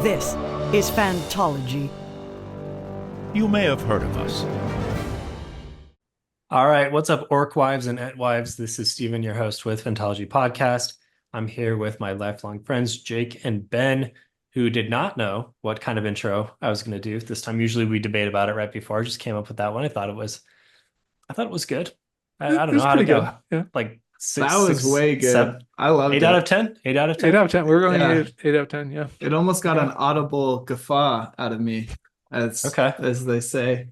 This is Fantology. You may have heard of us. All right, what's up, Orc Wives and Et Wives? This is Steven, your host with Fantology Podcast. I'm here with my lifelong friends, Jake and Ben, who did not know what kind of intro I was going to do this time. Usually we debate about it right before. I just came up with that one. I thought it was good. I It don't know was how to pretty good. go. Yeah. Like That six, was six, way good. seven, I loved eight out it. of 10, 8 out of 8 10. out of 10. We're going Yeah. 8 out of 10. Yeah. It almost got Okay. an audible guffaw out of me, as Okay. as they say.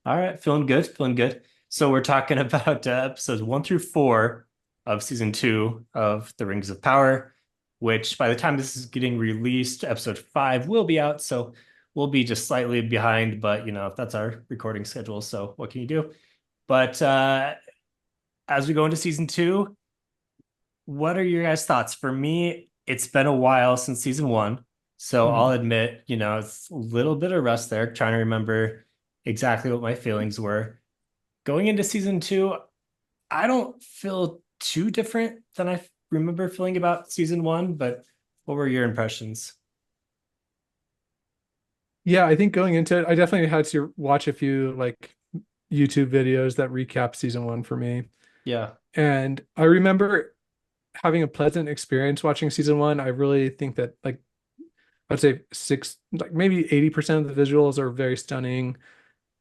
All right, feeling good, feeling good. So we're talking about episodes 1 through 4 of season 2 of The Rings of Power, which by the time this is getting released, episode 5 will be out. So we'll be just slightly behind, but that's our recording schedule. So what can you do? But as we go into season 2, what are your guys' thoughts? For me, it's been a while since season 1. So I'll admit, it's a little bit of rust there, trying to remember exactly what my feelings were. Going into season 2, I don't feel too different than I remember feeling about season 1, but what were your impressions? Yeah, I think going into it, I definitely had to watch a few like YouTube videos that recap season 1 for me. Yeah. And I remember having a pleasant experience watching season 1. I really think that like I'd say like maybe 80% of the visuals are very stunning.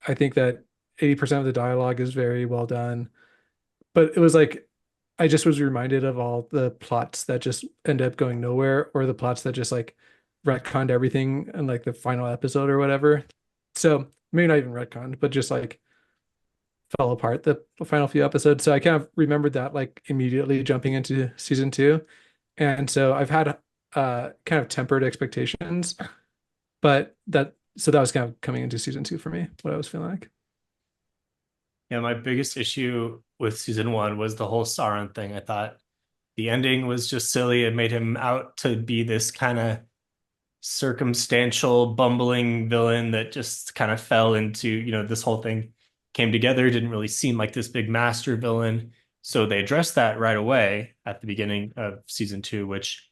I think that 80% of the dialogue is very well done. But it was like I just was reminded of all the plots that just end up going nowhere, or the plots that just like retconned everything in like the final episode or whatever. So maybe not even retconned, but just like fell apart the final few episodes. So I kind of remembered that like immediately jumping into season 2. And so I've had kind of tempered expectations, but that was kind of coming into season 2 for me, what I was feeling like. Yeah, my biggest issue with season 1 was the whole Sauron thing. I thought the ending was just silly. It made him out to be this kind of circumstantial, bumbling villain that just kind of fell into, this whole thing came together, didn't really seem like this big master villain. So they addressed that right away at the beginning of season 2, which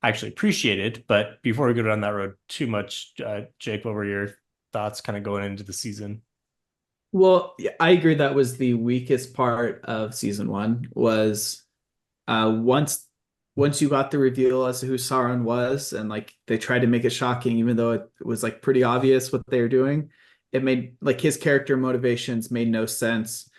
I actually appreciated. But before we go down that road too much, Jake, what were your thoughts kind of going into the season? Well, yeah, I agree that was the weakest part of season 1 was once you got the reveal as to who Sauron was, and like they tried to make it shocking, even though it was like pretty obvious what they were doing. It made like his character motivations made no sense.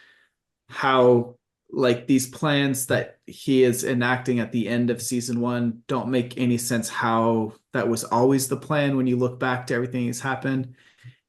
How like these plans that he is enacting at the end of season 1 don't make any sense, how that was always the plan when you look back to everything that's happened.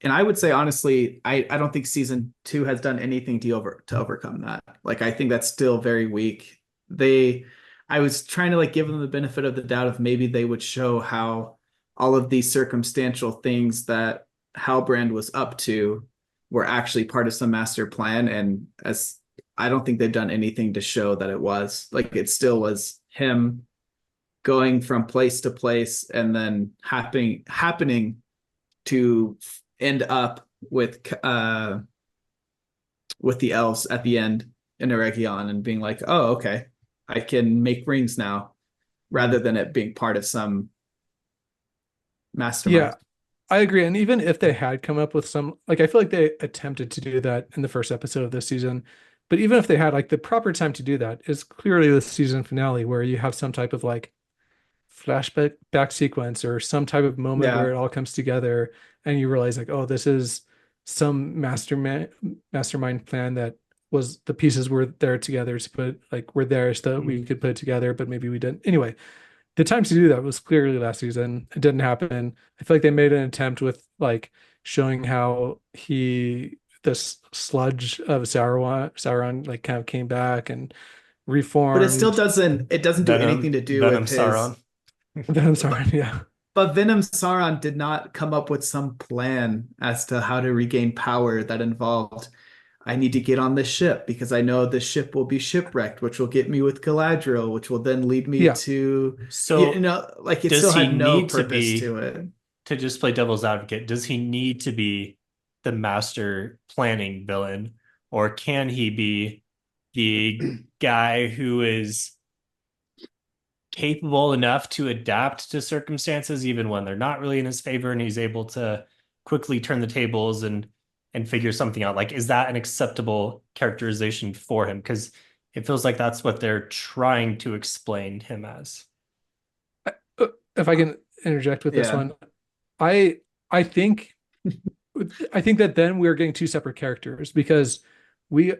And I would say honestly, I don't think season 2 has done anything to overcome that. Like I think that's still very weak. They I was trying to like give them the benefit of the doubt of maybe they would show how all of these circumstantial things that Halbrand was up to were actually part of some master plan. And as I don't think they've done anything to show that it was. Like it still was him going from place to place and then happening to end up with the elves at the end in Eregion and being like, oh, okay, I can make rings now, rather than it being part of some mastermind. Yeah, I agree. And even if they had come up with some, like, I feel like they attempted to do that in the first episode of this season. But even if they had, like, the proper time to do that is clearly the season finale, where you have some type of like flashback back sequence or some type of moment where Yeah. it all comes together and you realize, like, oh, this is some mastermind plan that was the pieces were there together to put, like, were there so that we could put it together, but maybe we didn't. Anyway, the time to do that was clearly last season. It didn't happen. I feel like they made an attempt with like showing how this sludge of Sauron like kind of came back and But it still reformed. doesn't do anything to do Venom with Sauron. his. Venom Sauron, yeah. But Venom Sauron did not come up with some plan as to how to regain power that involved, I need to get on this ship because I know the ship will be shipwrecked, which will get me with Galadriel, which will then lead me Yeah. to, So like it does still he had no need to purpose be, to it. to just play devil's advocate, does he need to be the master planning villain, or can he be the guy who is capable enough to adapt to circumstances even when they're not really in his favor, and he's able to quickly turn the tables and figure something out. Like, is that an acceptable characterization for him? Because it feels like that's what they're trying to explain him as. If I can interject with this Yeah. one, I I think I think that then we're getting two separate characters because we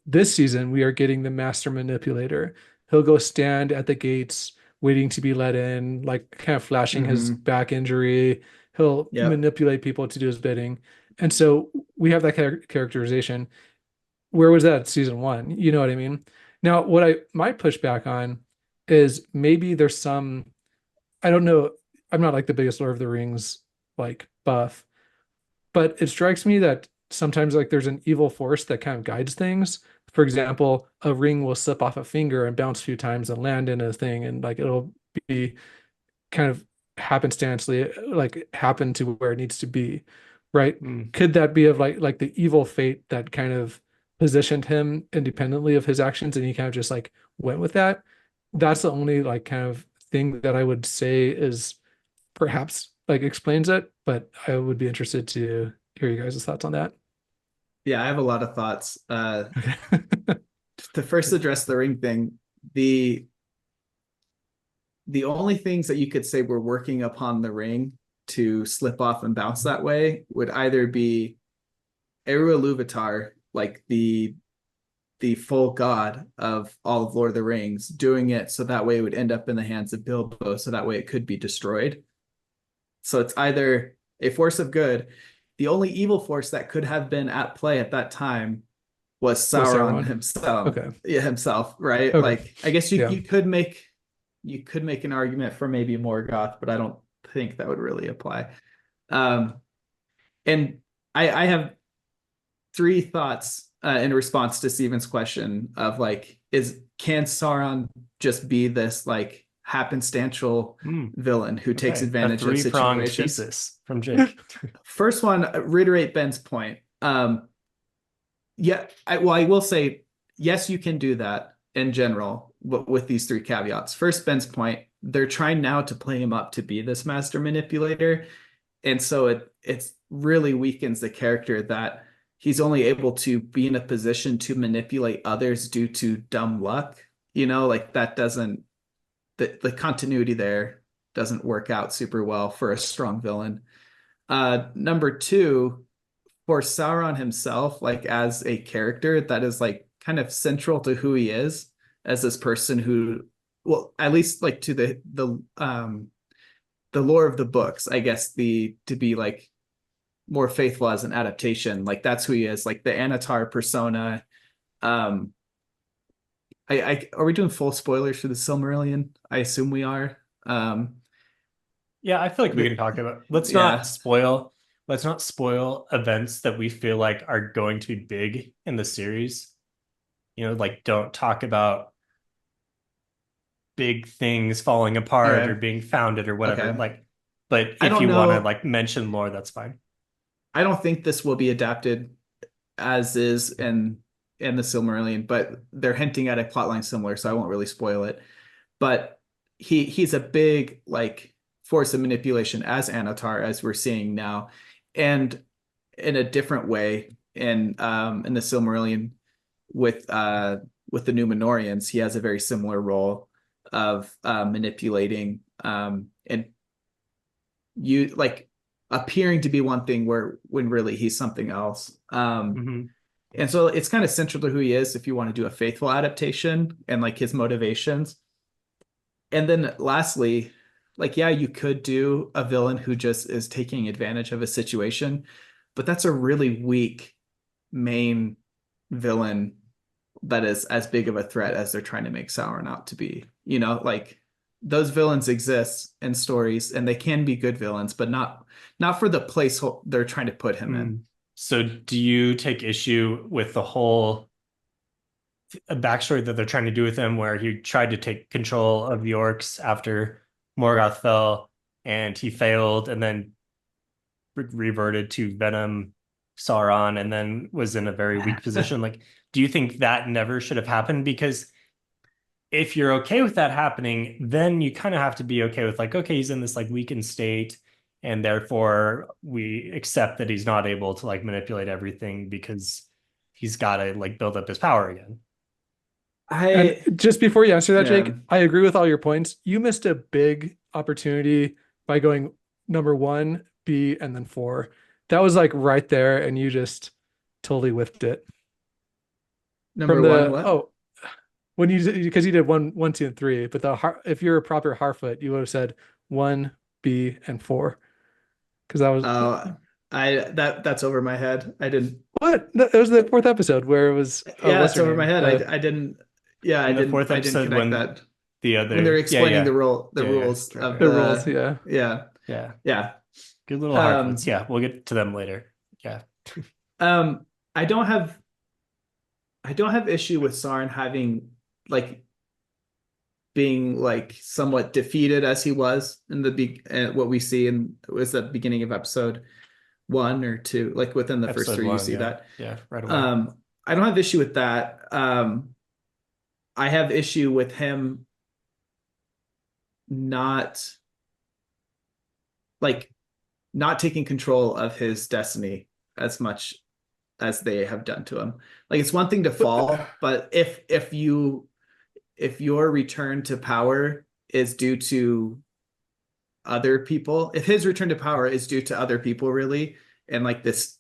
this season we are getting the master manipulator. He'll go stand at the gates waiting to be let in, like kind of flashing his back injury. He'll Yep. manipulate people to do his bidding. And so we have that characterization. Where was that season one? You know what I mean? Now, what I might push back on is maybe there's some, I don't know, I'm not like the biggest Lord of the Rings like buff, but it strikes me that sometimes like there's an evil force that kind of guides things. For example, a ring will slip off a finger and bounce a few times and land in a thing, and like it'll be kind of happenstancely like happen to where it needs to be, right? Could that be of like the evil fate that kind of positioned him independently of his actions and he kind of just like went with that? That's the only like kind of thing that I would say is perhaps like explains it, but I would be interested to hear you guys' thoughts on that. Yeah, I have a lot of thoughts. Okay. To first address the ring thing, the only things that you could say were working upon the ring to slip off and bounce that way would either be Eru Iluvatar, like the full god of all of Lord of the Rings, doing it so that way it would end up in the hands of Bilbo, so that way it could be destroyed. So it's either a force of good. The only evil force that could have been at play at that time was Sauron himself. Okay. Yeah, himself, right? Okay. Like, I guess Yeah. you could make an argument for maybe Morgoth, but I don't think that would really apply. And I have three thoughts in response to Steven's question of like, can Sauron just be this like happenstantial villain who takes advantage of three-pronged situations? thesis from Jake. First one, reiterate Ben's point. Yeah, I will say, yes, you can do that in general, but with these three caveats. First, Ben's point, they're trying now to play him up to be this master manipulator. And so it really weakens the character that he's only able to be in a position to manipulate others due to dumb luck. You know, like that doesn't, the continuity there doesn't work out super well for a strong villain. Number two, for Sauron himself, like as a character, that is like kind of central to who he is as this person who, well, at least like to the lore of the books, I guess to be like more faithful as an adaptation, like that's who he is, like the Anatar persona. Are we doing full spoilers for the Silmarillion? I assume we are. Yeah, I feel like we can talk about. Let's not spoil events that we feel like are going to be big in the series. You know, like don't talk about big things falling apart or being founded or whatever. Okay. Like, but I if don't you want to know. like mention lore, that's fine. I don't think this will be adapted as is in the Silmarillion, but they're hinting at a plotline similar, so I won't really spoil it. But he's a big like force of manipulation as Anatar, as we're seeing now, and in a different way in the Silmarillion with the Numenorians, he has a very similar role of manipulating and you like appearing to be one thing when really he's something else. And so it's kind of central to who he is if you want to do a faithful adaptation and like his motivations. And then lastly, like, yeah, you could do a villain who just is taking advantage of a situation, but that's a really weak main villain that is as big of a threat as they're trying to make Sauron out to be. You know, like those villains exist in stories and they can be good villains, but not for the place they're trying to put him in. So do you take issue with the whole backstory that they're trying to do with him, where he tried to take control of the orcs after Morgoth fell and he failed and then reverted to Venom Sauron and then was in a very weak position? Like, do you think that never should have happened? Because if you're okay with that happening, then you kind of have to be okay with like, okay, he's in this like weakened state, and therefore we accept that he's not able to like manipulate everything because he's got to like build up his power again. And I just before you answer that, yeah. Jake, I agree with all your points. You missed a big opportunity by going number 1, B, and then 4. That was like right there, and you just totally whiffed it. Number From one, the what? when you because you did 1, 2, and 3, but if you're a proper Harfoot, you would have said 1, B, and 4. Because that was That's over my head. I didn't. what? No, it was the 4th episode where it was Yeah, what's it's her over my name? head. I didn't. Yeah, In the fourth I didn't episode, connect when that the when they're other, explaining the yeah, rules correct, of The rules, yeah. yeah. yeah, good little Um, Harfoots. Yeah, we'll get to them later. Yeah, um, I don't have issue with Sarn having like being like somewhat defeated as he was in what we see in was the beginning of episode 1 or 2, like within the first episode 3 you 1. see Yeah, that. yeah, right away. I don't have issue with that. I have issue with him not like not taking control of his destiny as much as they have done to him. Like it's one thing to fall, but if your return to power is due to other people, if his return to power is due to other people really, and like this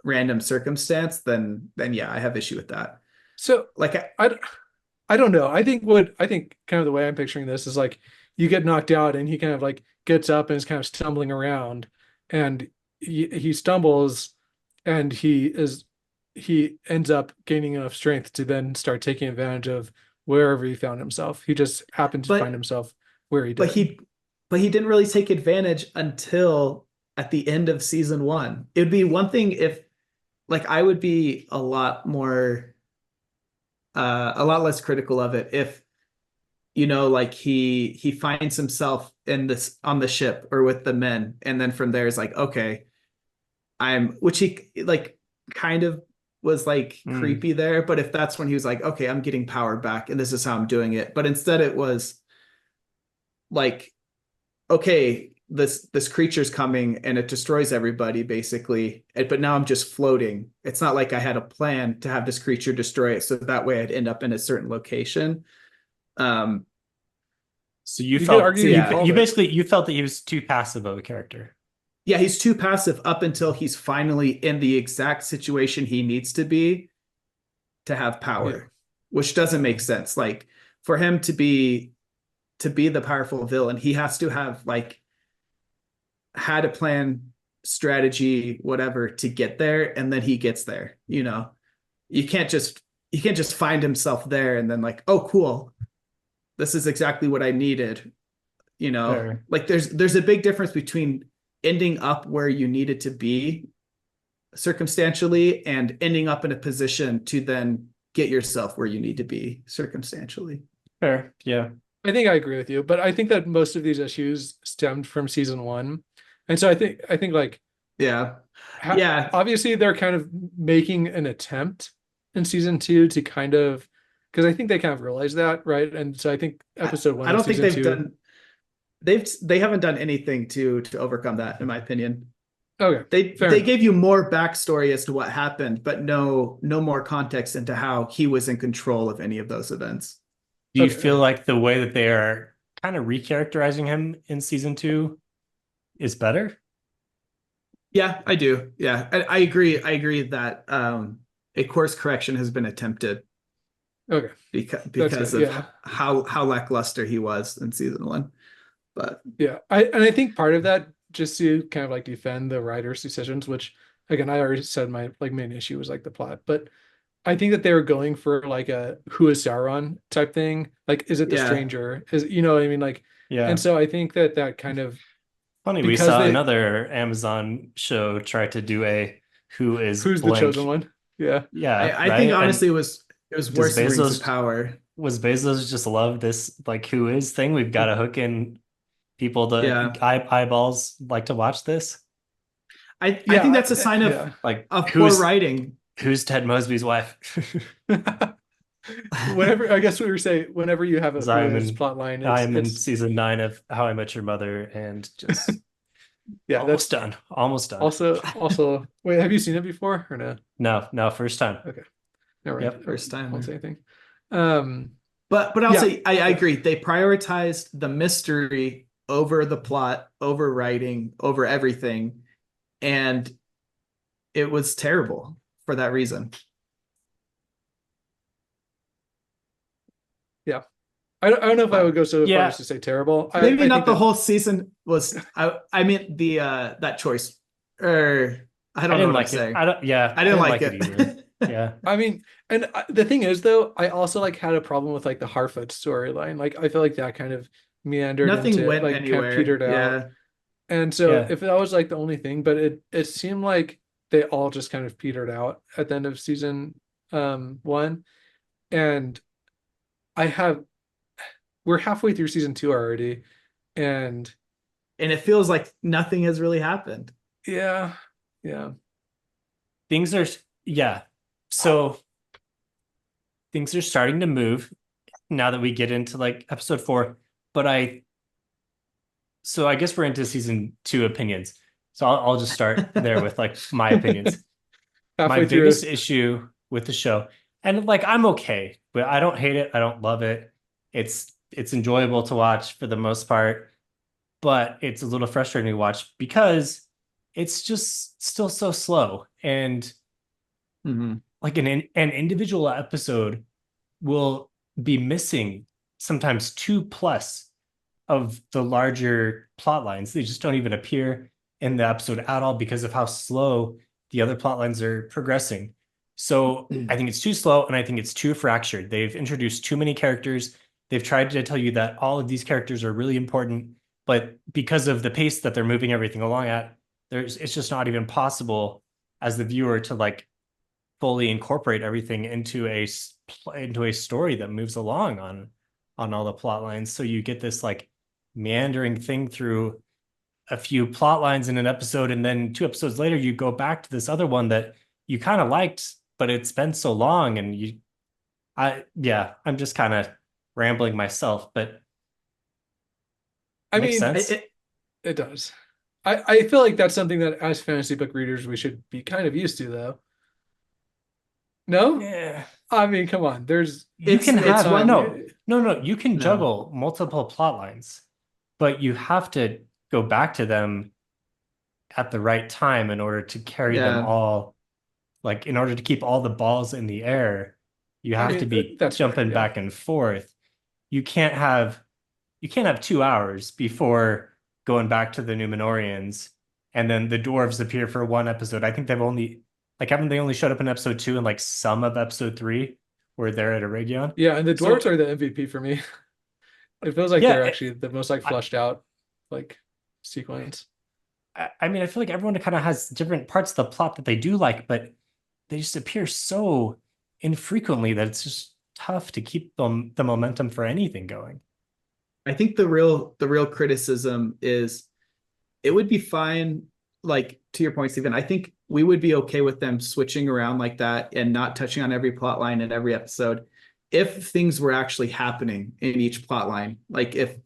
random circumstance, then yeah, I have issue with that. So Like I don't know. I think kind of the way I'm picturing this is like you get knocked out and he kind of like gets up and is kind of stumbling around, and he stumbles, and he ends up gaining enough strength to then start taking advantage of wherever he found himself. He just happened to find but himself where he but did. he didn't really take advantage until at the end of season 1. It would be one thing if like I would be a lot less critical of it if like he finds himself in this on the ship or with the men, and then from there is like, okay, which he like kind of was like creepy there, but if that's when he was like, okay, I'm getting power back and this is how I'm doing it, but instead it was like, okay, this creature's coming and it destroys everybody basically, but now I'm just floating. It's not like I had a plan to have this creature destroy it so that way I'd end up in a certain location. So you You could felt, argue so he you, called you it. basically you felt that he was too passive of a character. Yeah, he's too passive up until he's finally in the exact situation he needs to be to have power, Yeah. which doesn't make sense. Like for him to be the powerful villain, he has to have like had a plan, strategy, whatever to get there, and then he gets there. You can't just find himself there and then like, oh cool, this is exactly what I needed. Fair. Like there's a big difference between ending up where you needed to be circumstantially and ending up in a position to then get yourself where you need to be circumstantially. Fair, yeah. I think I agree with you, but I think that most of these issues stemmed from season 1. And so I think like Yeah. Yeah. obviously they're kind of making an attempt in season 2 to kind of, because I think they kind of realize that, right? And so I think episode 1 I of don't think season they've 2 done they haven't done anything to overcome that, in my opinion. Okay, fair They enough. gave you more backstory as to what happened, but no more context into how he was in control of any of those events. Do you Okay. feel like the way that they are kind of recharacterizing him in season 2 is better? Yeah, I do. Yeah, I agree. I agree that a course correction has been attempted Okay. because good, of yeah. how lackluster he was in season 1. But Yeah. I think part of that, just to kind of like defend the writer's decisions, which again I already said my like main issue was like the plot, but I think that they were going for like a who is Sauron type thing. Like, is it the Yeah. stranger? Is what I mean? Like, Yeah. and so I think that kind of Funny, we because saw they- another Amazon show try to do a who is who's the blank. chosen one? Yeah. Yeah, I right? think And honestly it was worse than Rings Bezos- of Power. was Bezos just love this like who is thing? We've got to hook in people to Yeah. eyeballs like to watch this. I think that's a sign of yeah. Like poor writing. who's Ted Mosby's wife? Whenever, I guess we were saying, whenever you have a 'Cause I'm Hulu's in plot line, I'm in it's season 9 of How I Met Your Mother and just yeah, almost that's done. Almost done. also. Wait, have you seen it before or no? No, first time. Okay, never mind. Yep. First I time. won't say anything. Um, But I'll Yeah. say I agree. They prioritized the mystery over the plot, over writing, over everything, and it was terrible for that reason. yeah, I don't know if I would go so far Yeah. as to say terrible. Maybe I not think the that, whole season was. I mean the that choice, or I I don't know didn't what I'm like it. saying. I I didn't like it it. either. Yeah. I mean, and the thing is though, I also like had a problem with like the Harfoot storyline. Like I feel like that kind of meandered Nothing into went like kind of anywhere. petered out. Yeah. And so Yeah. if that was like the only thing, but it seemed like they all just kind of petered out at the end of season 1. And I have we're halfway through season 2 already. And And it feels like nothing has really happened. yeah, yeah. Things are yeah. So things are starting to move now that we get into like episode 4. But I guess we're into season 2 opinions. So I'll just start there with like my opinions. My Halfway through biggest it. issue with the show, and like I'm okay, but I don't hate it. I don't love it. It's enjoyable to watch for the most part, but it's a little frustrating to watch because it's just still so slow. And Mhm. like an individual episode will be missing sometimes 2 plus of the larger plot lines. They just don't even appear in the episode at all because of how slow the other plot lines are progressing. So I think it's too slow and I think it's too fractured. They've introduced too many characters. They've tried to tell you that all of these characters are really important, but because of the pace that they're moving everything along at, it's just not even possible as the viewer to like fully incorporate everything into a story that moves along on all the plot lines. So you get this like meandering thing through a few plot lines in an episode, and then 2 episodes later you go back to this other one that you kind of liked, but it's been so long, and I'm just kind of rambling myself, but I makes mean, sense. it does. I feel like that's something that as fantasy book readers we should be kind of used to though. No? Yeah. I mean, come on. There's You can it's have one- no, you can No. juggle multiple plot lines, but you have to go back to them at the right time in order to carry them Yeah. all, like in order to keep all the balls in the air, you I have mean, to be that's fair, jumping yeah. back and forth. You can't have 2 hours before going back to the Numenorians, and then the dwarves appear for one episode. I think they've only like haven't they only showed up in episode 2 and like some of episode 3 where they're at Eregion. Yeah, and the So- dwarves are the MVP for me. It feels like Yeah, they're actually the most like fleshed out like sequence. I mean, I feel like everyone kind of has different parts of the plot that they do like, but they just appear so infrequently that it's just tough to keep the momentum for anything going. I think the real criticism is it would be fine, like to your point, Stephen. I think we would be okay with them switching around like that and not touching on every plot line in every episode if things were actually happening in each plot line. Like if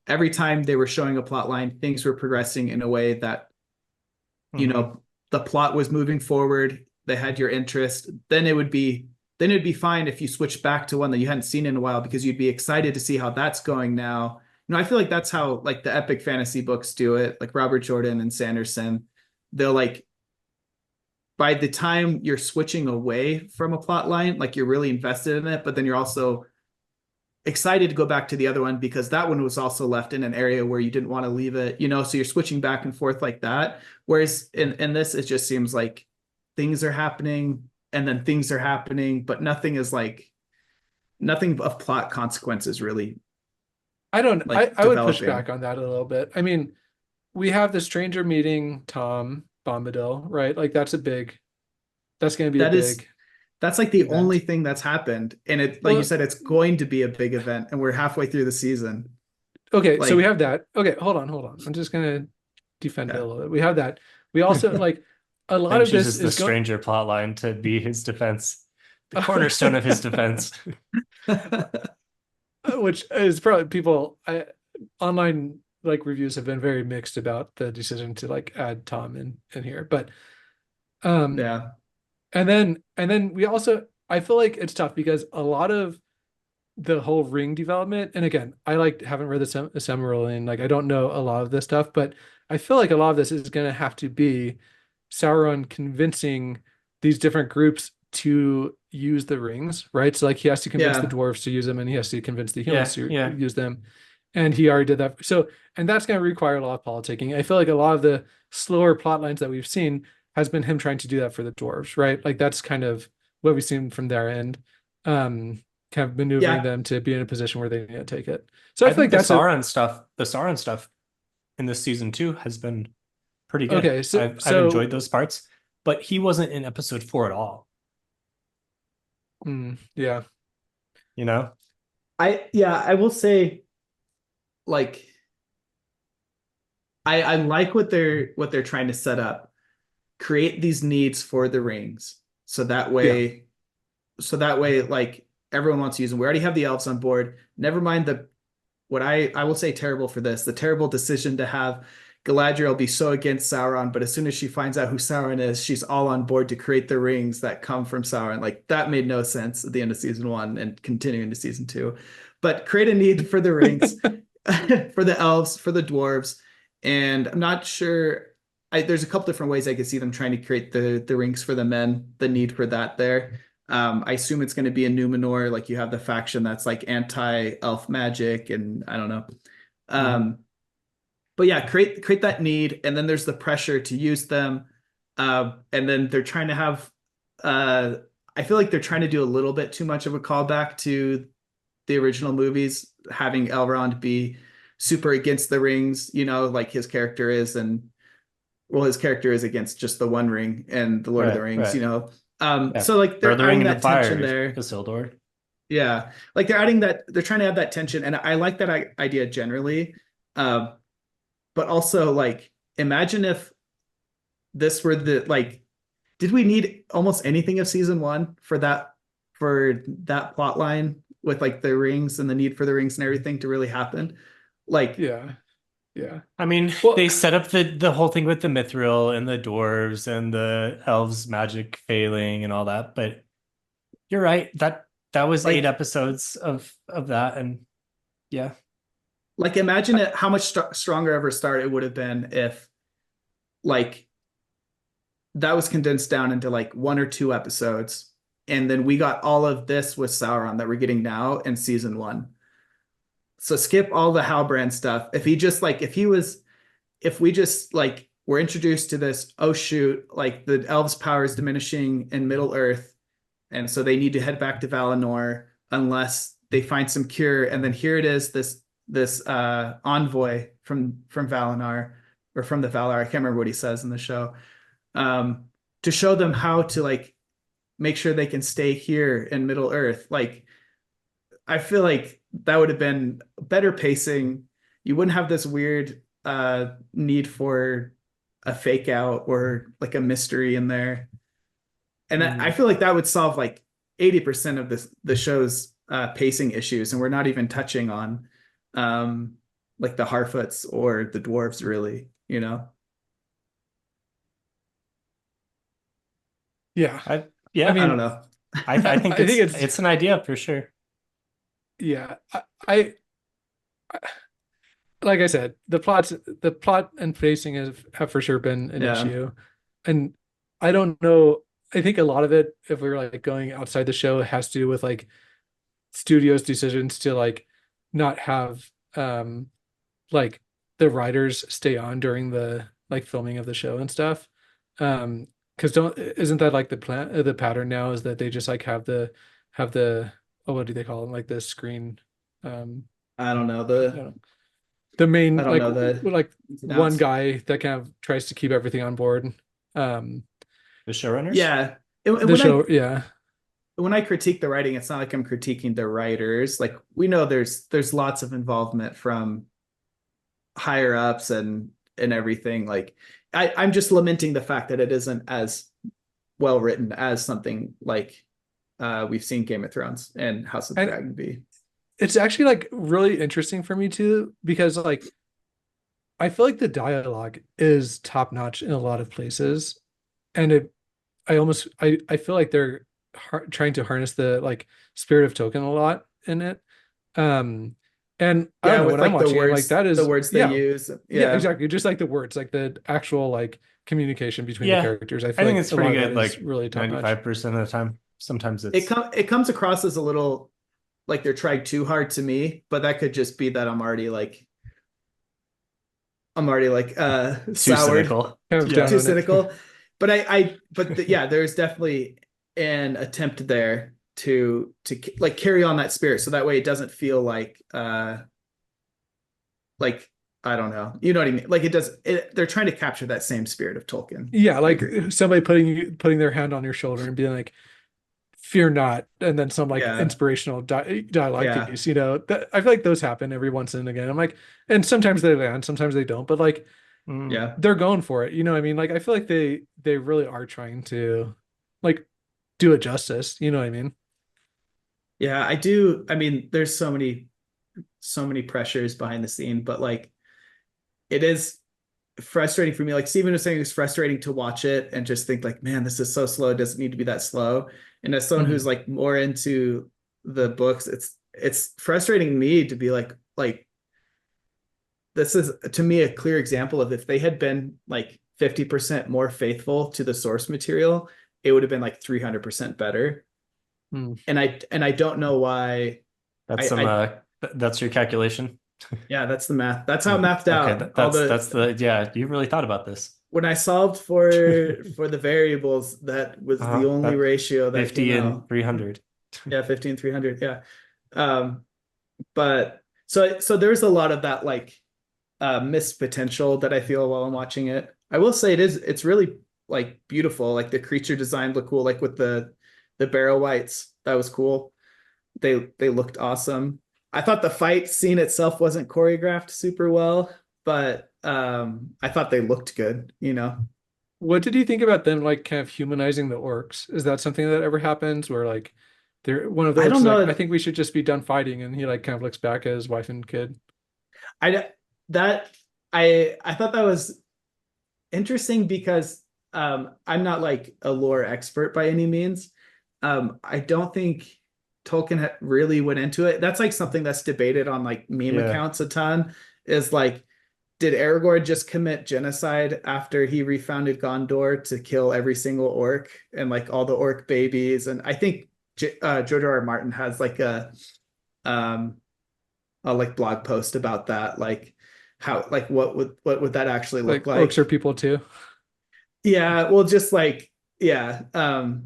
every time they were showing a plot line, things were progressing in a way that, you know, the plot was moving forward, they had your interest, then it'd be fine if you switch back to one that you hadn't seen in a while because you'd be excited to see how that's going now. You know, I feel like that's how like the epic fantasy books do it, like Robert Jordan and Sanderson. They'll like by the time you're switching away from a plot line, like you're really invested in it, but then you're also excited to go back to the other one because that one was also left in an area where you didn't want to leave it, you know, so you're switching back and forth like that. Whereas in this, it just seems like things are happening and then things are happening, but nothing of plot consequences really. I don't Like, I would push developing. back on that a little bit. I mean, we have the stranger meeting Tom Bombadil, right? Like that's gonna be a big That's like the event. only thing that's happened. And it, like Well- you said, it's going to be a big event and we're halfway through the season. Okay, so we Like- have that. Okay, hold on. I'm just gonna defend it Yeah. a little bit. We have that. We also like a lot And of this chooses the is going. stranger plot line to be his defense. The cornerstone of his defense. Which is probably online like reviews have been very mixed about the decision to like add Tom in here. But Yeah. and then we also, I feel like it's tough because a lot of the whole ring development, and again, I like haven't read the Silmarillion, like I don't know a lot of this stuff, but I feel like a lot of this is going to have to be Sauron convincing these different groups to use the rings, right? So like he has to convince the Yeah. dwarves to use them, and he has to convince the humans to Yeah. use them, and he already did that. So, and that's going to require a lot of politicking. I feel like a lot of the slower plot lines that we've seen has been him trying to do that for the dwarves, right? Like that's kind of what we've seen from their end. Kind of maneuvering Yeah. them to be in a position where they need to take it. So I feel think like that's the Sauron stuff in this season 2 has been pretty good. Okay, so I've enjoyed those parts, but he wasn't in episode 4 at all. Yeah. You know? I will say, like, I like what they're trying to set up. Create these needs for the rings. So that way, like everyone wants to use them. We already have the elves on board. Never mind what I will say terrible for this, the terrible decision to have Galadriel be so against Sauron, but as soon as she finds out who Sauron is, she's all on board to create the rings that come from Sauron. Like that made no sense at the end of season 1 and continuing to season 2. But create a need for the rings, for the elves, for the dwarves, and I'm not sure. There's a couple different ways I could see them trying to create the rings for the men, the need for that there. I assume it's going to be in Numenor, like you have the faction that's like anti-elf magic, and I don't know. But yeah, create that need, and then there's the pressure to use them. And then they're trying to have I feel like they're trying to do a little bit too much of a callback to the original movies, having Elrond be super against the rings, like his character is, and well, his character is against just the One Ring and the Lord of the Rings, Yeah. So like they're the ring adding in that the tension fire, there. Isildur. Yeah, like they're adding that, they're trying to add that tension, and I like that idea generally. But also, like, imagine if this were did we need almost anything of season 1 for that plot line with like the rings and the need for the rings and everything to really happen? Like, Yeah. I mean, they set up the whole thing with the mithril and the dwarves and the elves' magic failing and all that. But you're right, that was Like- 8 episodes of that, and yeah. Like, imagine how much stronger of a start it would have been if, like, that was condensed down into like 1 or 2 episodes, and then we got all of this with Sauron that we're getting now in season 1. So skip all the Halbrand stuff. If we just like were introduced to this, oh shoot, like the elves' power is diminishing in Middle Earth, and so they need to head back to Valinor unless they find some cure, and then here it is, this envoy from Valinor, or from the Valar, I can't remember what he says in the show, to show them how to like make sure they can stay here in Middle Earth. Like, I feel like that would have been better pacing. You wouldn't have this weird need for a fake out or like a mystery in there. And I feel like that would solve like 80% of the show's pacing issues, and we're not even touching on like the Harfoots or the dwarves, really, Yeah. I mean, I don't know. I think I think it's an idea for sure. Yeah. I like I said, the plot and pacing have for sure been an issue. And I don't know. I think a lot of it, if we were like going outside the show, has to do with like studios' decisions to like not have like the writers stay on during the like filming of the show and stuff. Because isn't that like the pattern now, is that they just like have the what do they call them, like the screen I don't know the main, I don't know like one guy that kind of tries to keep everything on board. The showrunners? Yeah. When I critique the writing, it's not like I'm critiquing the writers. Like, we know there's lots of involvement from higher ups and everything. Like, I'm just lamenting the fact that it isn't as well written as something like we've seen Game of Thrones and House of the And Dragon be. it's actually like really interesting for me too, because like I feel like the dialogue is top notch in a lot of places, and I feel like they're trying to harness the like spirit of Tolkien a lot in it. Um, and I don't Yeah, know, with when I'm like watching it, like that the is, words they yeah, use. yeah, Yeah. exactly. Just like the words, like the actual like communication between the Yeah, characters. I I feel think like it's a lot pretty of good, that is like really top notch. 95% of the time. Sometimes It it's it comes across as a little like they're trying too hard to me, but that could just be that I'm already like too soured, cynical. Kind of Yeah. down too on it. cynical. But yeah, there's definitely an attempt there to like carry on that spirit, so that way it doesn't feel like I don't know, you know what I mean? Like they're trying to capture that same spirit of Tolkien. Yeah, I like agree. somebody putting their hand on your shoulder and being like, "Fear not," and then some like Yeah, inspirational dialogue yeah, piece. That I feel like those happen every once and again. I'm like, and sometimes they land, sometimes they don't, but like Mm. yeah. they're going for it. You know what I mean? Like I feel like they really are trying to like do it justice. You know what I mean? Yeah, I do. I mean, there's so many pressures behind the scene, but like it is frustrating for me. Like Steven was saying, it's frustrating to watch it and just think like, man, this is so slow. It doesn't need to be that slow. And as someone who's Mhm. like more into the books, it's frustrating me to be like this is to me a clear example of if they had been like 50% more faithful to the source material, it would have been like 300% better. Mm. And I don't know why. That's some I that's your calculation. Yeah, that's the math. That's how it Mm. mathed Okay, out. All that's the the yeah, you really thought about this. when I solved for the variables, that was the only That ratio that came 50 and out. 300. Yeah, 15 300. Yeah. Um, but so there's a lot of that like missed potential that I feel while I'm watching it. I will say it's really like beautiful. Like the creature design looked cool, like with the barrow whites. That was cool. They looked awesome. I thought the fight scene itself wasn't choreographed super well, but I thought they looked good, you know. What did you think about them like kind of humanizing the orcs? Is that something that ever happens where like they're one of the I orcs don't is like, I know. think we should just be done fighting, and he like kind of looks back at his wife and kid. I that I thought that was interesting because I'm not like a lore expert by any means. I don't think Tolkien really went into it. That's like something that's debated on like meme Yeah. accounts a ton. Is like, did Aragorn just commit genocide after he refounded Gondor to kill every single orc and like all the orc babies? And I think George R. R. Martin has like um a like blog post about that, like how like what would that actually look Like orcs are like? people too. Yeah, well, just like yeah, but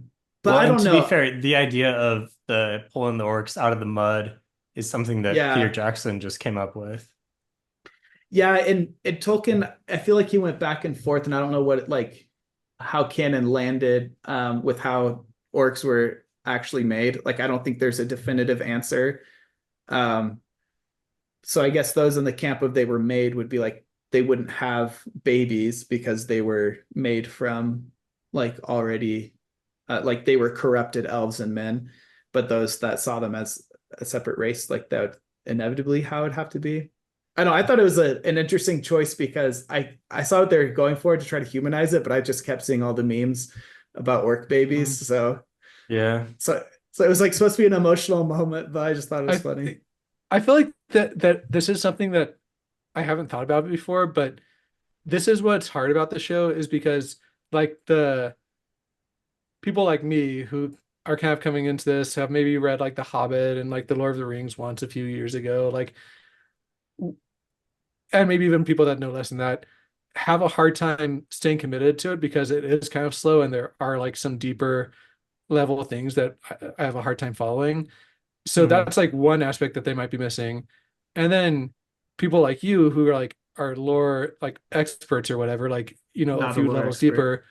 Well, I and don't to be know. fair, the idea of the pulling the orcs out of the mud is something that Peter Yeah, Jackson just came up with. yeah, and Tolkien, I feel like he went back and forth, and I don't know what like how canon landed with how orcs were actually made. Like, I don't think there's a definitive answer. Um, so I guess those in the camp of they were made would be like they wouldn't have babies because they were made from like already like they were corrupted elves and men, but those that saw them as a separate race, like that would inevitably how it'd have to be. I know. I thought it was an interesting choice because I saw what they're going for to try to humanize it, but I just kept seeing all the memes about orc babies. Mm. Yeah. So it was like supposed to be an emotional moment, but I just thought it was I funny. I feel like that this is something that I haven't thought about before, but this is what's hard about the show is because like the people like me who are kind of coming into this have maybe read like The Hobbit and like The Lord of the Rings once a few years ago, like, and maybe even people that know less than that have a hard time staying committed to it because it is kind of slow and there are like some deeper level things that I have a hard time following. So Mhm. that's like one aspect that they might be missing. And then people like you who are like are lore like experts or whatever, like a Not a few lore levels expert, deeper,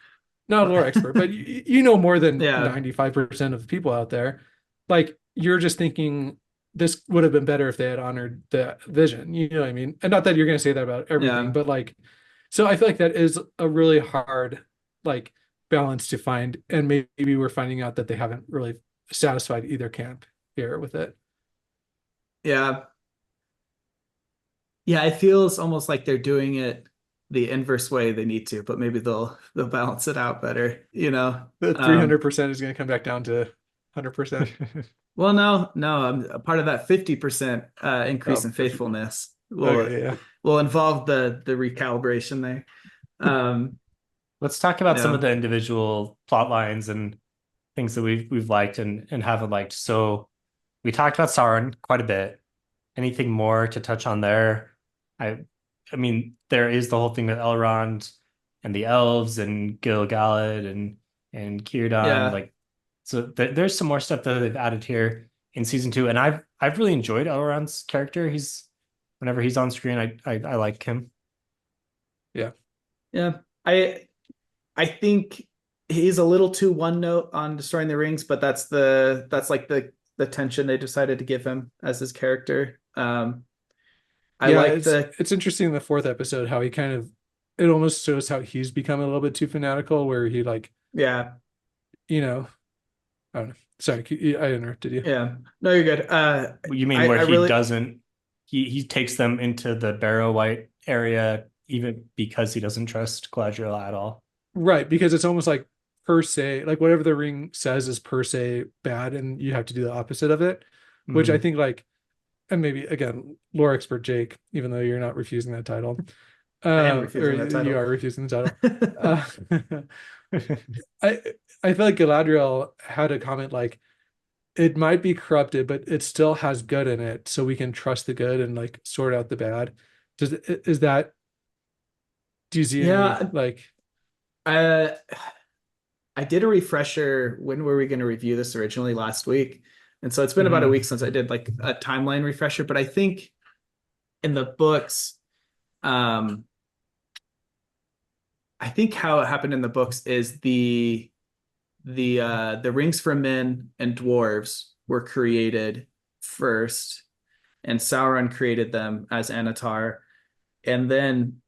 not a but lore expert, but you know more than yeah, 95% of the people out there. Like you're just thinking this would have been better if they had honored the vision. You know what I mean? And not that you're going to say that about everything, yeah. but like, so I feel like that is a really hard like balance to find, and maybe we're finding out that they haven't really satisfied either camp here with it. Yeah. Yeah, it feels almost like they're doing it the inverse way they need to, but maybe they'll balance it out better, you know. The 300% is going to come back down to 100%. Well, no, a part of that 50% increase Oh, in faithfulness okay, yeah. will involve the recalibration there. Let's talk about some Yeah. of the individual plot lines and things that we've liked and haven't liked. So we talked about Sauron quite a bit. Anything more to touch on there? I mean, there is the whole thing with Elrond and the elves and Gil-galad and Círdan. Yeah. Like, so there's some more stuff that they've added here in season 2, and I've really enjoyed Elrond's character. Whenever he's on screen, I like him. Yeah. Yeah. I think he's a little too one note on destroying the rings, but that's like the tension they decided to give him as his character. I Yeah, like the it's interesting in the fourth episode how he kind of, it almost shows how he's become a little bit too fanatical, where he like, yeah. you know, I don't know. Sorry, I interrupted you. Yeah. No, you're good. You mean where he doesn't he takes them into the Barrow White area even because he doesn't trust Galadriel at all? Right, because it's almost like per se, like whatever the ring says is per se bad, and you have to do the opposite of it, which I think like, and maybe again, lore expert Jake, even though you're not refusing that title, I am refusing that title. You are refusing the title. I feel like Galadriel had a comment like, it might be corrupted, but it still has good in it, so we can trust the good and like sort out the bad. Is that? Do you see Yeah. any like? I did a refresher. When were we going to review this originally? Last week. And so it's been about a week since I did like a timeline refresher, but I think in the books, I think how it happened in the books is the rings for men and dwarves were created first, and Sauron created them as Anatar, and then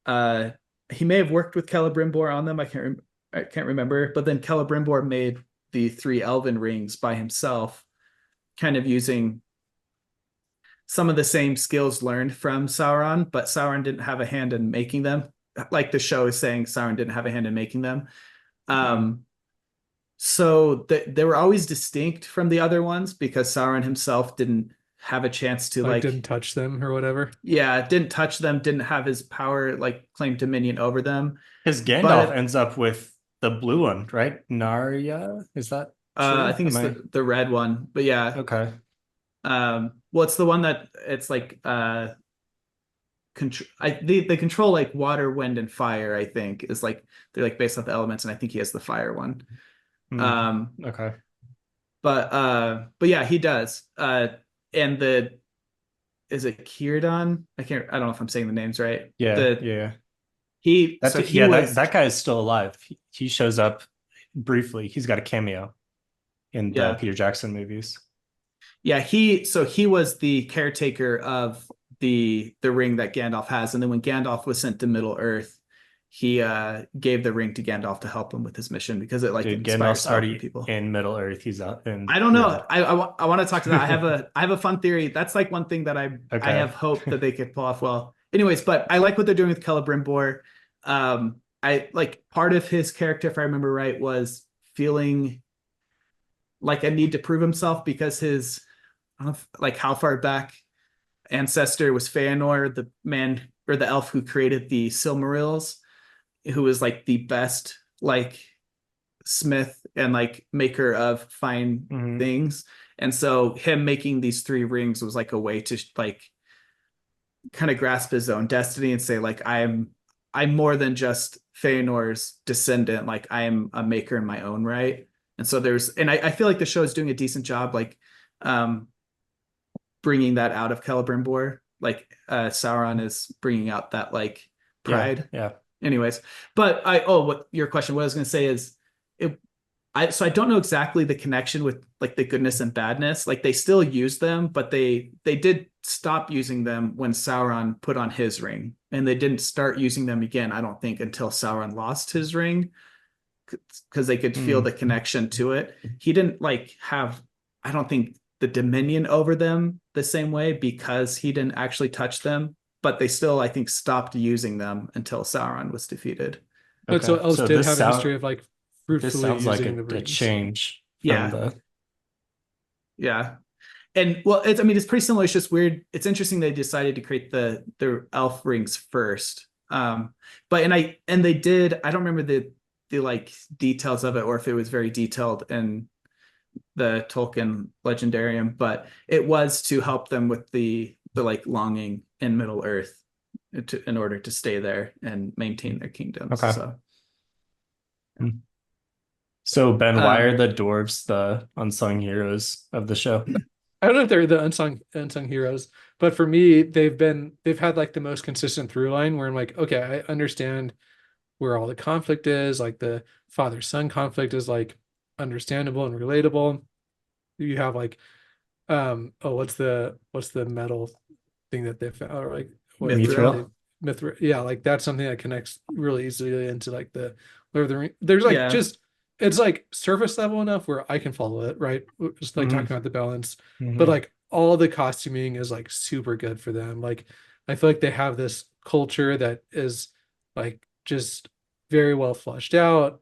he may have worked with Celebrimbor on them. I can't remember, but then Celebrimbor made the 3 elven rings by himself, kind of using some of the same skills learned from Sauron, but Sauron didn't have a hand in making them. Like the show is saying, Sauron didn't have a hand in making them. So they were always distinct from the other ones because Sauron himself didn't have a chance to like didn't touch them or whatever. Yeah, didn't touch them, didn't have his power like claim dominion over them. Because Gandalf ends up with the blue one, right? Narya, is that true? I think it's the red one, but yeah. Okay. Well, it's the one that it's like they control like water, wind, and fire. I think is like they're like based off the elements, and I think he has the fire one. Okay. But yeah, he does. And is it Círdan? I don't know if I'm saying the names right. Yeah. That guy is still alive. He shows up briefly. He's got a cameo in the Peter Jackson movies. Yeah, he was the caretaker of the ring that Gandalf has, and then when Gandalf was sent to Middle Earth, he gave the ring to Gandalf to help him with his mission because it like Gandalf's already people in Middle Earth. He's out in I don't know. I want to talk to that. I have a fun theory. That's like one thing that I have hope that they could pull off well. Anyways, but I like what they're doing with Celebrimbor. I like part of his character, if I remember right, was feeling like a need to prove himself because his like how far back ancestor was Feanor, the man or the elf who created the Silmarils, who was like the best like smith and like maker of fine things. And so him making these 3 rings was like a way to like kind of grasp his own destiny and say like I'm more than just Feanor's descendant, like I am a maker in my own right. And so I feel like the show is doing a decent job like bringing that out of Celebrimbor. Like Sauron is bringing out that like pride. Yeah. Anyways, but what your question, what I was going to say is so I don't know exactly the connection with like the goodness and badness. Like they still use them, but they did stop using them when Sauron put on his ring, and they didn't start using them again, I don't think, until Sauron lost his ring, because they could feel the connection to it. He didn't like have I don't think the dominion over them the same way because he didn't actually touch them, but they still, I think, stopped using them until Sauron was defeated. But so Okay. elves So did have a history of like this fruitfully sounds like using the a rings. change from Yeah, the yeah. And well, it's, I mean, it's pretty similar. It's just weird. It's interesting they decided to create the elf rings first. But and they did, I don't remember the like details of it or if it was very detailed in the Tolkien Legendarium, but it was to help them with the like longing in Middle Earth in order to stay there and maintain their kingdoms. Okay. So So Ben, why are um the dwarves the unsung heroes of the show? I don't know if they're the unsung heroes, but for me, they've had like the most consistent through line where I'm like, okay, I understand where all the conflict is. Like the father-son conflict is like understandable and relatable. You have like, oh, what's the metal thing that they found? Or like what Mithril. they mithril? Yeah, like that's something that connects really easily into like the Lord of the Ring. There's like Yeah. just it's like surface level enough where I can follow it, right? Just like Mhm. talking about the balance, but Mhm. like all the costuming is like super good for them. Like I feel like they have this culture that is like just very well fleshed out,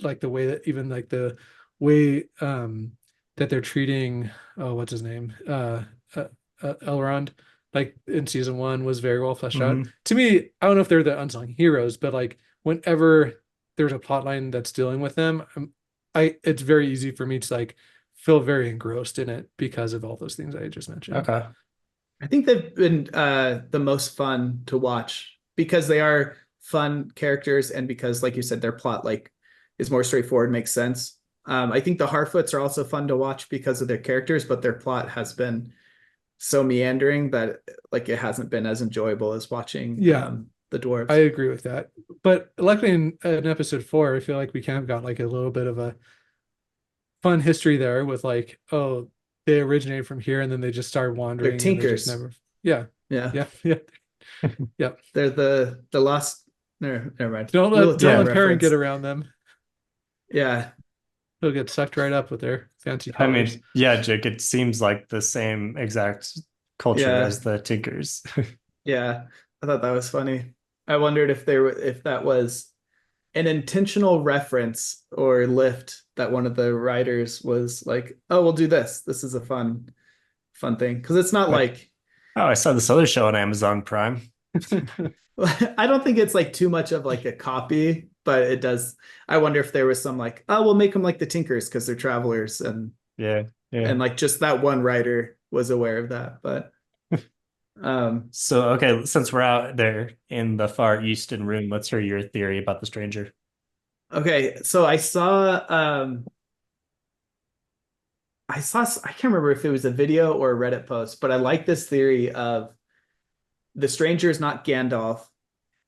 like the way that even like the way that they're treating, oh, what's his name, uh Elrond, like in season one was very well fleshed out. Mhm. To me, I don't know if they're the unsung heroes, but like whenever there's a plot line that's dealing with them, I it's very easy for me to like feel very engrossed in it because of all those things I just mentioned. Okay. I think they've been the most fun to watch because they are fun characters and because, like you said, their plot like is more straightforward, makes sense. I think the Harfoots are also fun to watch because of their characters, but their plot has been so meandering that like it hasn't been as enjoyable as watching Yeah, the I dwarves. agree with that. But luckily in episode four, I feel like we kind of got like a little bit of a fun history there with like, oh, they originated from here and then they just started They're wandering and they just tinkers. never, yeah, Yeah, yeah, yeah, yeah. they're the lost. Never mind. Don't Wheel of don't Time Yeah. let Perrin get reference. around them. Yeah, He'll get sucked right up with their fancy I colors. mean, yeah, Jake, it seems like the same exact culture yeah, as the Tinkers. yeah. I thought that was funny. I wondered if there were if that was an intentional reference or lift that one of the writers was like, "Oh, we'll do this. This is a fun thing." Because it's not Like, like oh, I saw this other show on Amazon Prime. I don't think it's like too much of like a copy, but it does. I wonder if there was some like, oh, we'll make them like the Tinkers because they're travelers Yeah, yeah. and like just that one writer was aware of that. But So, okay, since we're out there in the far eastern room, let's hear your theory about the stranger. okay, so I can't remember if it was a video or a Reddit post, but I like this theory of the stranger is not Gandalf.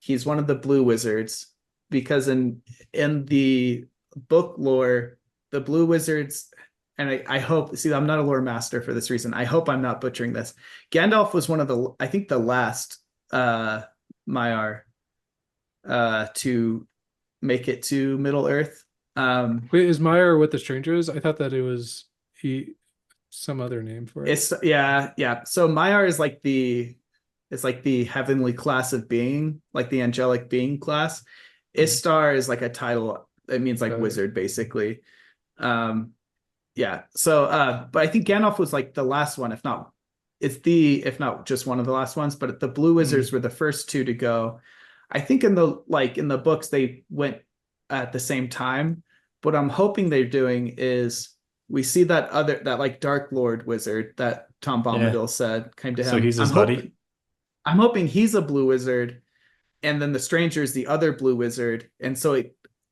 He's one of the blue wizards because in the book lore, the blue wizards, and I hope, see, I'm not a lore master for this reason. I hope I'm not butchering this. Gandalf was one of the, I think the last Maiar to make it to Middle Earth. Wait, is Meyer with the strangers? I thought that it was he some other name for it. It's yeah. So Maiar is like it's like the heavenly class of being, like the angelic being class. Istar is like a title. It means like wizard, basically. Yeah. So but I think Gandalf was like the last one, if not just one of the last ones, but the blue wizards were the first two to go. I think in the books they went at the same time. What I'm hoping they're doing is we see that like Dark Lord wizard that Tom Yeah. Bombadil said came to So him. he's his buddy. I'm hoping he's a blue wizard, and then the stranger is the other blue wizard. And so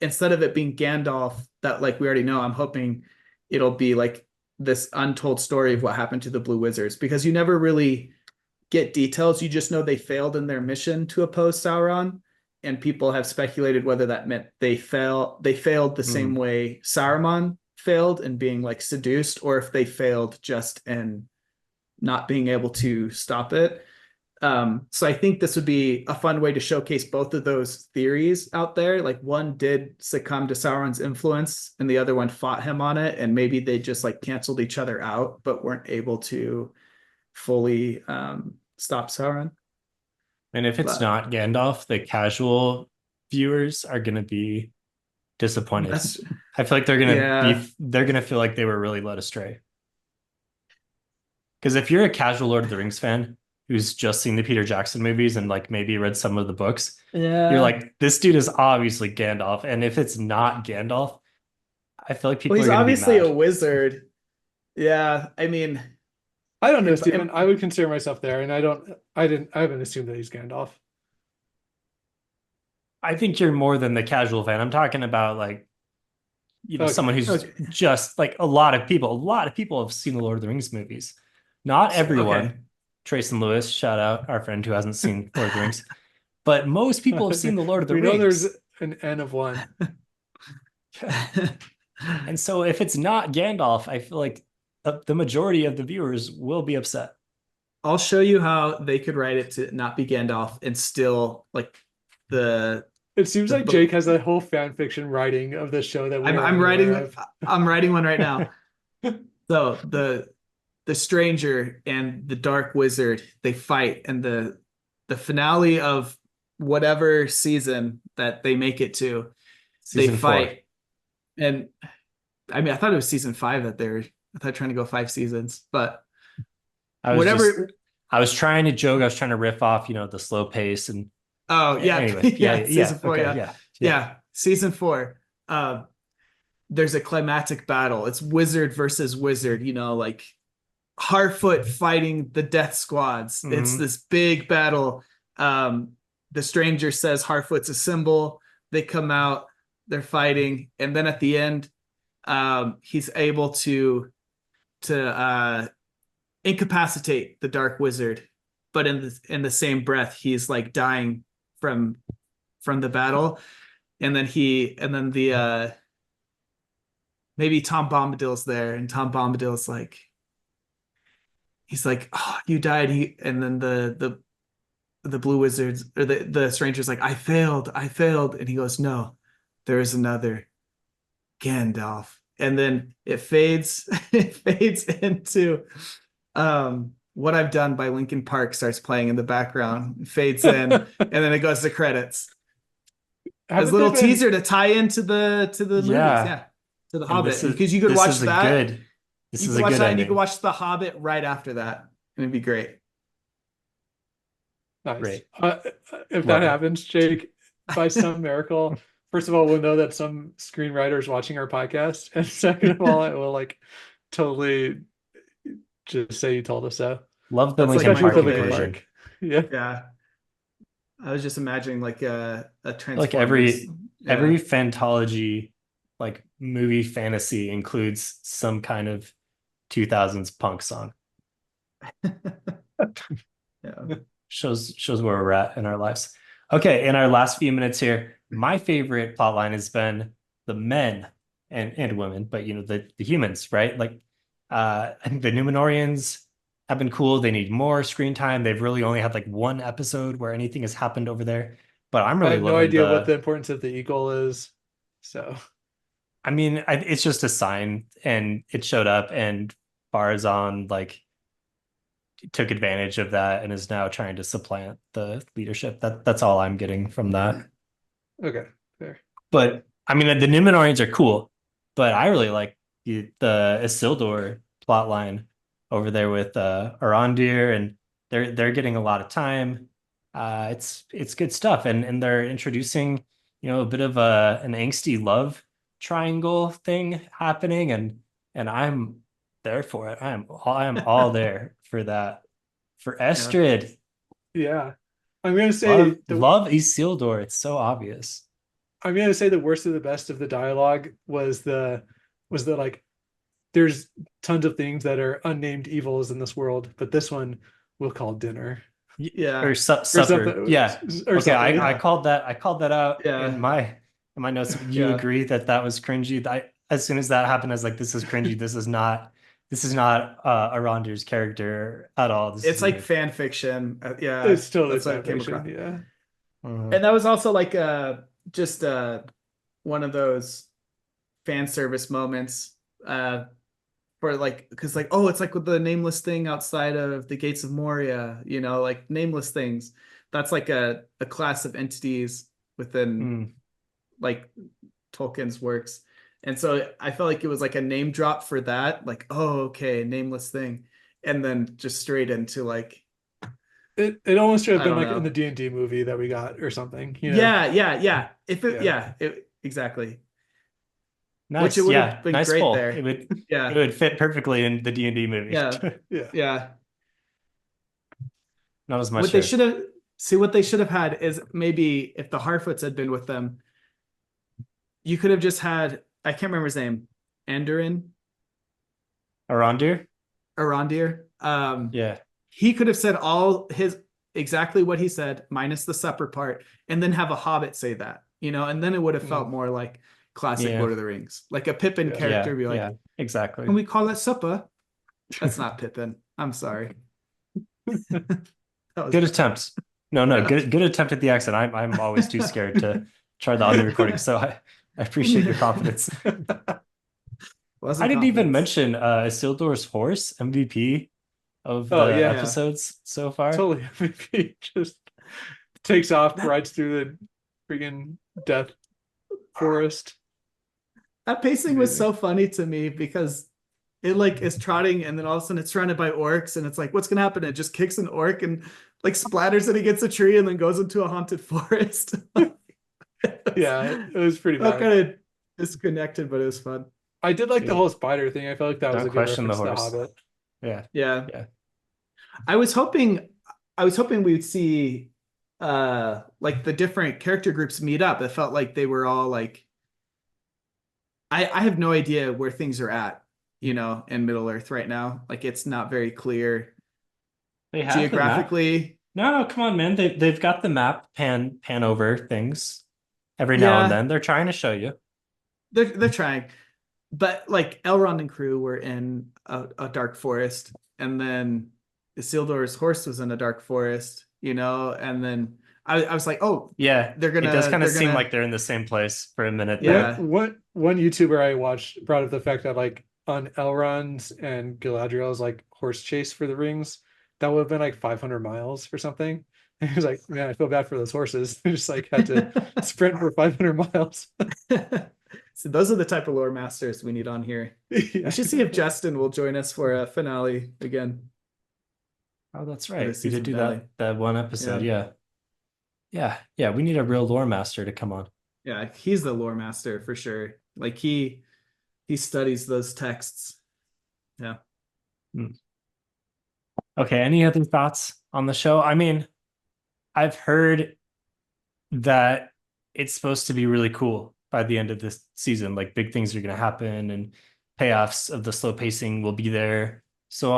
instead of it being Gandalf, that like we already know, I'm hoping it'll be like this untold story of what happened to the blue wizards because you never really get details. You just know they failed in their mission to oppose Sauron, and people have speculated whether that meant they failed the same way Saruman failed in being like seduced, or if they failed just in not being able to stop it. So I think this would be a fun way to showcase both of those theories out there. Like one did succumb to Sauron's influence and the other one fought him on it, and maybe they just like canceled each other out but weren't able to fully stop Sauron. And if it's But not Gandalf, the casual viewers are going to be disappointed. that's I feel like they're going to yeah. they're going to feel like they were really led astray. Because if you're a casual Lord of the Rings fan who's just seen the Peter Jackson movies and like maybe read some of the books, you're like, this dude is obviously Gandalf. And if it's not Gandalf, I feel like people Well, he's are going to be obviously a mad. wizard. Yeah, I mean, I don't know, if- Stephen. I would consider myself there, and I haven't assumed that he's Gandalf. I think you're more than the casual fan. I'm talking about like, Okay. someone who's Okay. just like a lot of people have seen the Lord of the Rings movies. Not everyone. Okay. Trace and Lewis, shout out our friend who hasn't seen Lord of the Rings. But most people have seen the Lord of the we Rings. know there's an N of one. And so if it's not Gandalf, I feel like the majority of the viewers will be upset. I'll show you how they could write it to not be Gandalf and still like the It seems The like book- Jake has a whole fan fiction writing of the show that I'm writing one right now. So the stranger and the dark wizard, they fight, and the finale of whatever season that they make it to, Season they 4. fight. And I mean, I thought it was season 5 that I thought trying to go 5 seasons, but I was whatever. I was trying to joke, I was trying to riff off, the slow pace and Oh yeah, anyway, season 4, okay, yeah, season 4. There's a climatic battle. It's wizard versus wizard, like Harfoot fighting the death squads. It's this big battle. The stranger says Harfoot's a symbol. They come out, they're fighting, and then at the end, he's able to incapacitate the dark wizard, but in the same breath, he's like dying from the battle, and then the maybe Tom Bombadil's there, and Tom Bombadil's like, he's like, oh, you died. And then the blue wizards or the stranger's like, I failed, and he goes, no, there is another Gandalf. And then it fades into What I've Done by Linkin Park starts playing in the background. It fades in, and then it goes to credits. As a little teaser to tie into the movies, to the Hobbit, because you could watch that. This is a good and ending. you could watch The Hobbit right after that, and it'd be great. Nice. Great. If that happens, Jake, by some miracle, first of all, we'll know that some screenwriter is watching our podcast, and second of all, it will like totally just say you told us so. Love the That's Linkin like Park Michael inclusion. Bay. Yeah. Yeah. I was just imagining like a Transformers. Like every Fantology like movie fantasy includes some kind of 2000s punk song. Yeah. Shows where we're at in our lives. Okay, in our last few minutes here, my favorite plot line has been the men and women, but the humans, right? Like I think the Numenorians have been cool. They need more screen time. They've really only had like one episode where anything has happened over there. But I'm really I have no loving idea what the importance of the eagle is. So I mean, it's just a sign, and it showed up, and Barazan like took advantage of that and is now trying to supplant the leadership. That's all I'm getting from that. okay, fair. But I mean, the Numenorians are cool, but I really like the Isildur plot line over there with Arondir, and they're getting a lot of time. It's good stuff, and they're introducing a bit of an angsty love triangle thing happening, and I'm there for it. I am all there for that. For Estrid. Yeah. I'm gonna say love Isildur. It's so obvious. I'm gonna say the worst of the best of the dialogue was the like, there's tons of things that are unnamed evils in this world, but this one we'll call dinner. Yeah. Or supper. Yeah. Or okay, I yeah. called that out Yeah. in my notes. You agree that was cringy? As soon as that happened, I was like, this is cringy. This is not this is not Arondir's character at all. This It's is like a, fan fiction. Yeah, It's totally that's what it fan came fiction. across. Yeah. Mhm. And that was also like just one of those fan service moments for like, because like, oh, it's like with the nameless thing outside of the gates of Moria, you know, like nameless things. That's like a class of entities within Mm. like Tolkien's works. And so I felt like it was like a name drop for that, like, oh, okay, nameless thing. And then just straight into like, It almost should have I been don't like in know. the D&D movie that we got or something, you know? Yeah. If it, Yeah. exactly. Which it Nice. would have Yeah. been Nice great pull. It there. would it Yeah. would fit perfectly in the D&D movie. Yeah. Yeah. Yeah. Not as much What they here. should have what they should have had is maybe if the Harfoots had been with them, you could have just had, I can't remember his name, Andurin, Arondir? Arondir. Yeah. He could have said all his exactly what he said, minus the supper part, and then have a hobbit say that, you know, and then it would have felt more like classic Yeah. Lord of the Rings. Like a Pippin Yeah. character be like, Yeah. Exactly. can we call it supper? That's not Pippin. I'm sorry. That was Good bad. attempt. No, good attempt at the accent. I'm always too scared to try the audio recording, so I appreciate your confidence. Wasn't I didn't even confidence. mention Isildur's horse, MVP of Oh, the yeah. episodes so far. Totally. MVP just takes off, rides through the freaking death forest. That pacing was Amazing. so funny to me because it like is trotting and then all of a sudden it's surrounded by orcs and it's like, what's gonna happen? It just kicks an orc and like splatters it against a tree and then goes into a haunted forest. Yeah, it was pretty Felt bad. kind of disconnected, but it was fun. I did like the Dude. whole spider thing. I felt like that was Don't a good question the reference to horse. Hobbit. Yeah. Yeah. Yeah. I was hoping we'd see like the different character groups meet up. It felt like they were all like I have no idea where things are at, you know, in Middle Earth right now. Like it's not very clear They have the map. geographically. No, come on, man. They've got the map pan over things every now and Yeah, then. They're trying to show you. they're trying. But like Elrond and crew were in a dark forest, and then Isildur's horse was in a dark forest, you know, and then I was like, oh, Yeah, they're gonna it does kind of they're seem gonna like they're in the same place for a minute Yeah. there. One YouTuber I watched brought up the fact that like on Elrond's and Galadriel's like horse chase for the rings, that would have been like 500 miles or something. And he was like, man, I feel bad for those horses. They just like had to sprint for 500 miles. So those are the type of lore masters we need on here. Yeah. We should see if Justin will join us for a finale again. Oh, that's the right. We season did do finale. that one episode. Yeah. Yeah. We need a real lore master to come on. Yeah, he's the lore master for sure. Like he studies those texts. Yeah. Okay, any other thoughts on the show? I mean, I've heard that it's supposed to be really cool by the end of this season. Like big things are going to happen and payoffs of the slow pacing will be there. So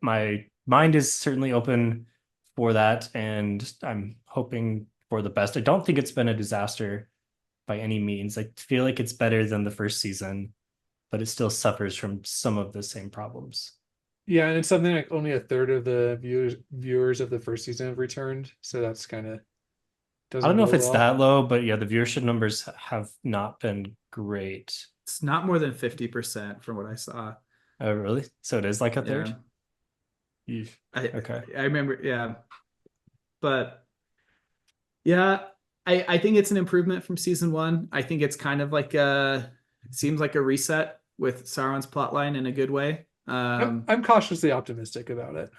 my mind is certainly open for that, and I'm hoping for the best. I don't think it's been a disaster by any means. I feel like it's better than the first season, but it still suffers from some of the same problems. Yeah, and it's something like only a third of the viewers of the first season have returned. So that's kind of I don't know if bode it's well. that low, but yeah, the viewership numbers have not been great. It's not more than 50% from what I saw. Oh, really? So it is like a Yeah. third? Okay. I remember, yeah. But yeah, I think it's an improvement from season one. I think it's kind of like it seems like a reset with Sauron's plotline in a good way. I'm cautiously optimistic about it.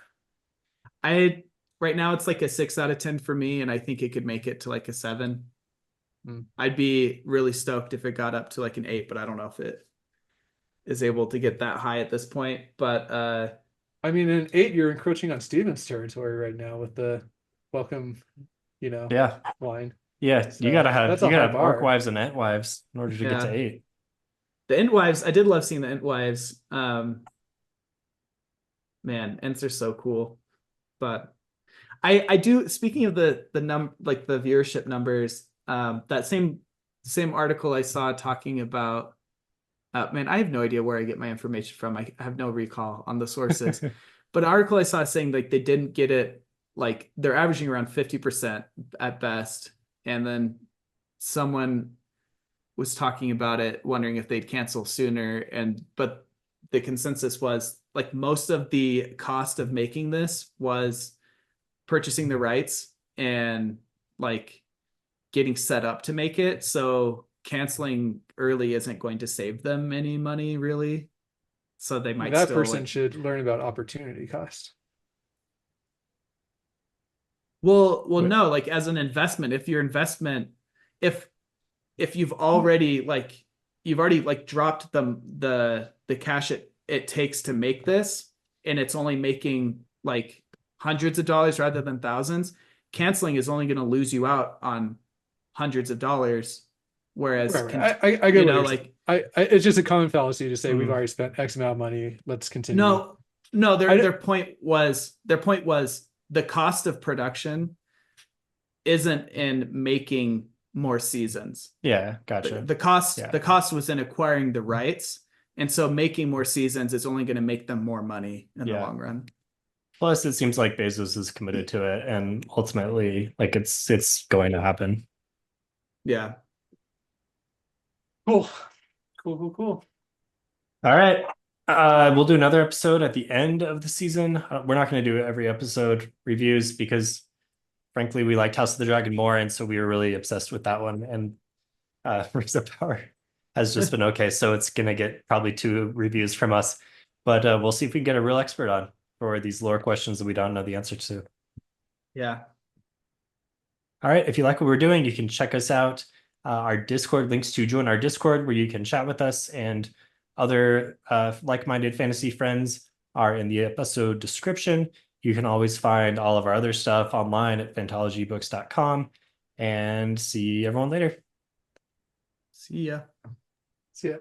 Right now it's like a 6 out of 10 for me, and I think it could make it to like a 7. I'd be really stoked if it got up to like an 8, but I don't know if it is able to get that high at this point. But I mean, in 8, you're encroaching on Steven's territory right now with the welcome, Yeah. line. Yeah, So you gotta have that's a high bar. orc wives and ant wives in order to get to Yeah. 8. The Entwives, I did love seeing the Entwives. Man, Ents are so cool. But I do, speaking of the viewership numbers, that same article I saw talking about Man, I have no idea where I get my information from. I have no recall on the sources. But an article I saw saying like they didn't get it, like they're averaging around 50% at best. And then someone was talking about it, wondering if they'd cancel sooner. But the consensus was like most of the cost of making this was purchasing the rights and like getting set up to make it. So canceling early isn't going to save them any money really. So they might That still person like, should learn about opportunity cost. well, But- no, like as an investment, if your investment, if you've already like you've already like dropped the cash it takes to make this, and it's only making like hundreds of dollars rather than thousands, canceling is only going to lose you out on hundreds of dollars. Whereas, Right. I get you what know, you're like saying. It's just a common fallacy to say we've Mm. already spent X amount of money. Let's continue. no, I their point was the cost of production isn't in making more seasons. Yeah, gotcha. The cost Yeah. the cost was in acquiring the rights, and so making more seasons is only going to make them more money in the Yeah. long run. Plus, it seems like Bezos is committed to it, and ultimately, like it's going to happen. Yeah. Cool. Cool. All right. We'll do another episode at the end of the season. We're not going to do every episode reviews because, frankly, we liked House of the Dragon more, and so we were really obsessed with that one. And Rings of Power has just been okay, so it's going to get probably 2 reviews from us. But we'll see if we can get a real expert on for these lore questions that we don't know the answer to. Yeah. All right. If you like what we're doing, you can check us out. Our Discord links to join our Discord where you can chat with us, and other like-minded fantasy friends are in the episode description. You can always find all of our other stuff online at phantologybooks.com, and see everyone later. See ya. See ya.